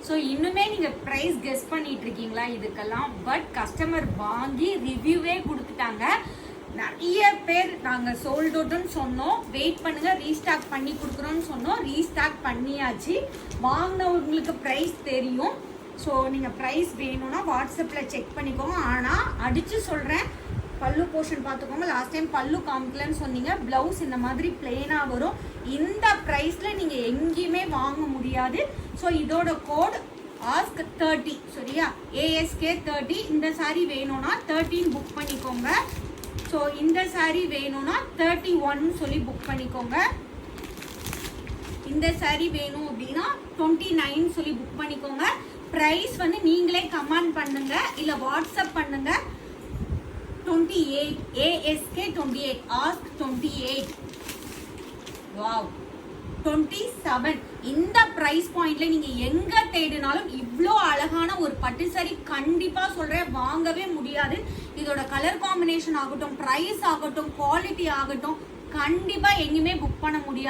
So இன்னுமே நீங்கள் price guess பண்ணிட்டு இருக்கீங்களா இதுக்கெல்லாம்? பட் கஸ்டமர் வாங்கி ரிவ்யூவே கொடுத்துட்டாங்க. நிறைய பேர் நாங்கள் சோல்ட் அவுட்னு சொன்னோம், வெயிட் பண்ணுங்க ரீஸ்டாக் பண்ணி கொடுக்குறோன்னு சொன்னோம், ரீஸ்டாக் பண்ணியாச்சு. வாங்கினவங்களுக்கு ப்ரைஸ் தெரியும். ஸோ நீங்கள் ப்ரைஸ் வேணும்னா வாட்ஸ்அப்பில் செக் பண்ணிக்கோங்க. ஆனால் அடித்து சொல்கிறேன், பல்லு போர்ஷன் பார்த்துக்கோங்க. லாஸ்ட் டைம் பல்லு காமிக்கலன்னு சொன்னீங்க. ப்ளவுஸ் இந்த மாதிரி பிளெயினாக வரும். இந்த ப்ரைஸில் நீங்கள் எங்கேயுமே வாங்க முடியாது. ஸோ இதோட கோட் ஆஸ்க் 30, சரியா? ASK 30. இந்த சாரீ வேணும்னா 13 புக் பண்ணிக்கோங்க. ஸோ இந்த சாரீ வேணும்னா 31 சொல்லி புக் பண்ணிக்கோங்க. இந்த சாரீ வேணும் அப்படின்னா 29 சொல்லி புக் பண்ணிக்கோங்க. ப்ரைஸ் வந்து நீங்களே கமெண்ட் பண்ணுங்க, இல்லை வாட்ஸ்அப் பண்ணுங்க. 28 ASK 28 ஆஸ்க் 28. வாவ் 27. இந்த பிரைஸ் பாயிண்ட்ல நீங்க எங்க தேடினாலும் இவ்வளோ அழகான ஒரு பட்டு சாரி கண்டிப்பா சொல்றேன் வாங்கவே முடியாது. இதோட கலர் காம்பினேஷன் ஆகட்டும், பிரைஸ் ஆகட்டும், குவாலிட்டி ஆகட்டும், கண்டிப்பா எங்கேயுமே புக் பண்ண முடியாது.